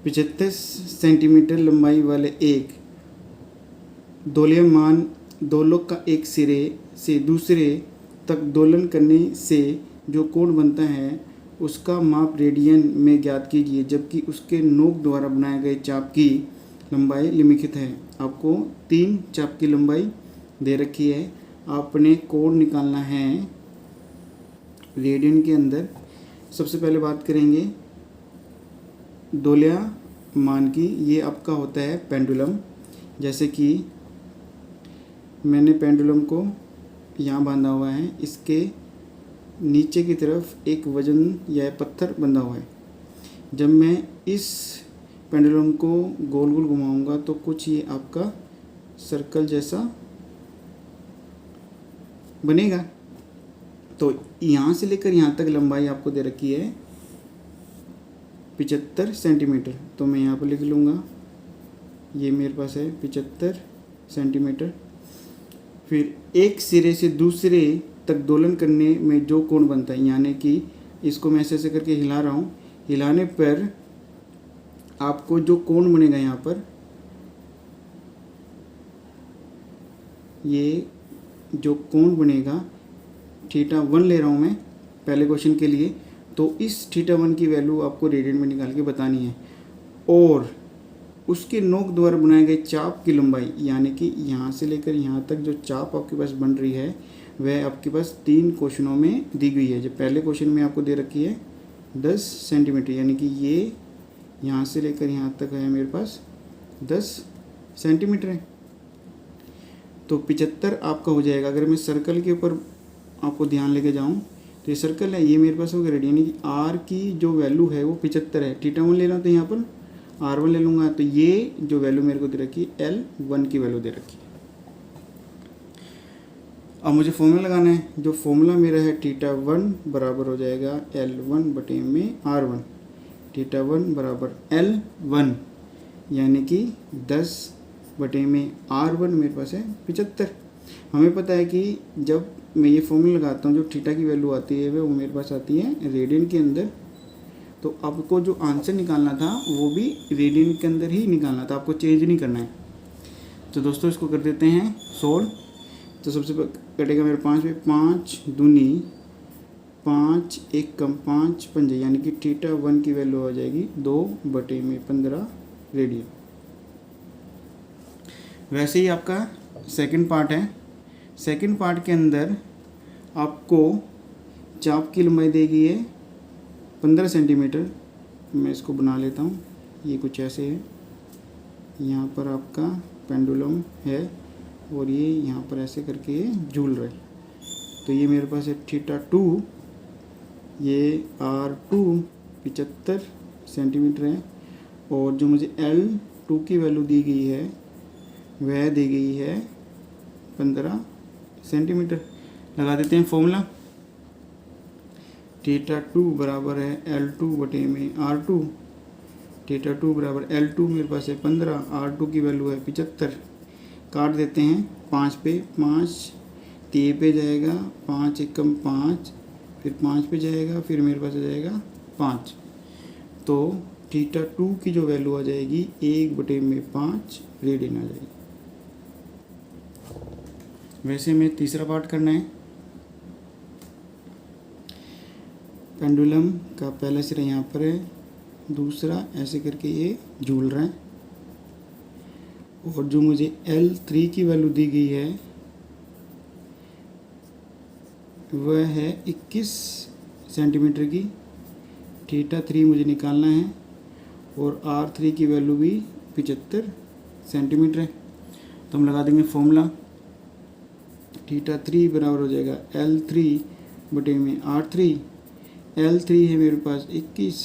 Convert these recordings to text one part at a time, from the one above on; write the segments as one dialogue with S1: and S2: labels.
S1: 75 centimetre लंबाई वाले एक दोलयमान दोलक का एक सिरे से दूसरे तक दोलन करने से जो कोण बनता है उसका माप रेडियन में ज्ञात कीजिए, जबकि उसके नोक द्वारा बनाए गए चाप की लंबाई निम्नलिखित है। आपको 3 चाप की लंबाई दे रखी है, आपने कोण निकालना है रेडियन के अंदर। सबसे पहले बात करेंगे दोलयमान की। ये आपका होता है पेंडुलम। जैसे कि मैंने पेंडुलम को यहाँ बांधा हुआ है, इसके नीचे की तरफ एक वजन या पत्थर बंधा हुआ है। जब मैं इस पेंडुलम को गोल गोल घुमाऊंगा तो कुछ ये आपका सर्कल जैसा बनेगा। तो यहाँ से लेकर यहाँ तक लंबाई आपको दे रखी है 75 सेंटीमीटर। तो मैं यहाँ पर लिख लूँगा, ये मेरे पास है 75 सेंटीमीटर। फिर एक सिरे से दूसरे तक दोलन करने में जो कोण बनता है, यानी कि इसको मैं ऐसे करके हिला रहा हूँ, हिलाने पर आपको जो कोण बनेगा यहाँ पर, ये जो कोण बनेगा θ1 ले रहा हूँ मैं पहले क्वेश्चन के लिए। तो इस θ1 की वैल्यू आपको रेडियन में निकाल के बतानी है, और उसके नोक द्वारा बनाए गए चाप की लंबाई, यानी कि यहाँ से लेकर यहाँ तक जो चाप आपके पास बन रही है वह आपके पास 3 क्वेश्चनों में दी गई है। जो पहले क्वेश्चन में आपको दे रखी है 10 सेंटीमीटर, यानी कि ये यहाँ से लेकर यहाँ तक है मेरे पास 10 सेंटीमीटर है। तो 75 आपका हो जाएगा। अगर मैं सर्कल के ऊपर आपको ध्यान लेके जाऊँ तो ये सर्कल है, ये मेरे पास होगा रेडियन, यानी कि आर की जो वैल्यू है वो 75 है। θ1 ले रहा हूँ तो यहाँ पर R1 ले लूँगा, तो ये जो वैल्यू मेरे को दे रखी है L1 की वैल्यू दे रखी है। अब मुझे फॉर्मूला लगाना है। जो फॉर्मूला मेरा है θ1 बराबर हो जाएगा L1 बटे में R1। θ1 बराबर L1 यानी कि 10 बटे में R1 मेरे पास है 75। हमें पता है कि जब मैं ये फॉर्मूला लगाता हूँ जो थीटा की वैल्यू आती है वो मेरे पास आती है रेडियन के अंदर। तो आपको जो आंसर निकालना था वो भी रेडियन के अंदर ही निकालना था, आपको चेंज नहीं करना है। तो दोस्तों इसको कर देते हैं सोल्व। तो सबसे कटेगा मेरे 5 पे 5 दूनी 5 1 कम 5 पंजे, यानी कि θ1 की वैल्यू हो जाएगी 2 बटे में 15 रेडियन। वैसे ही आपका सेकंड पार्ट है। सेकंड पार्ट के अंदर आपको चाप की लंबाई दी गई है 15 सेंटीमीटर। मैं इसको बना लेता हूँ, ये कुछ ऐसे है। यहाँ पर आपका पेंडुलम है और ये यहाँ पर ऐसे करके ये झूल रहा है। तो ये मेरे पास है θ2, ये R2 75 सेंटीमीटर है, और जो मुझे L2 की वैल्यू दी गई है वह दी गई है 15 सेंटीमीटर। लगा देते हैं फॉर्मूला। θ2 बराबर है L2 बटे में R2। θ2 बराबर L2 मेरे पास है 15, R2 की वैल्यू है 75। काट देते हैं 5 पे 5 3 पे जाएगा, 5 1 कम 5, फिर 5 पे जाएगा, फिर मेरे पास आ जाएगा 5। तो θ2 की जो वैल्यू आ जाएगी 1 बटे में 5 रेडियन आ जाएगी। वैसे में तीसरा पार्ट करना है। पेंडुलम का पहला सिरा यहाँ पर है, दूसरा ऐसे करके ये झूल रहा है, और जो मुझे L3 की वैल्यू दी गई है वह है 21 सेंटीमीटर की। θ3 मुझे निकालना है, और R3 की वैल्यू भी 75 सेंटीमीटर है। तो हम लगा देंगे फॉर्मूला। θ3 बराबर हो जाएगा L3 बटे में R3। L3 है मेरे पास 21,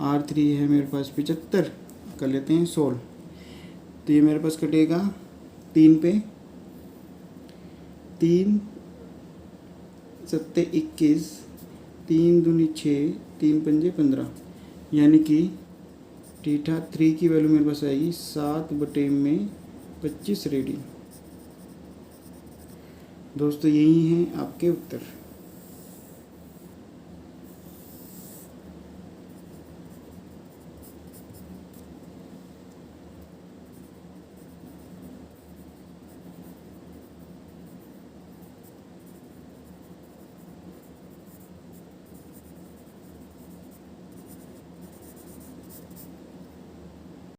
S1: R3 है मेरे पास 75। कर लेते हैं सोल्व। तो ये मेरे पास कटेगा 3 पे, 3 7 21, 3 दूनी 6, 3 पंजे 15, यानी कि θ3 की वैल्यू मेरे पास आएगी 7 बटे में 25 रेडियन। दोस्तों यही हैं आपके उत्तर।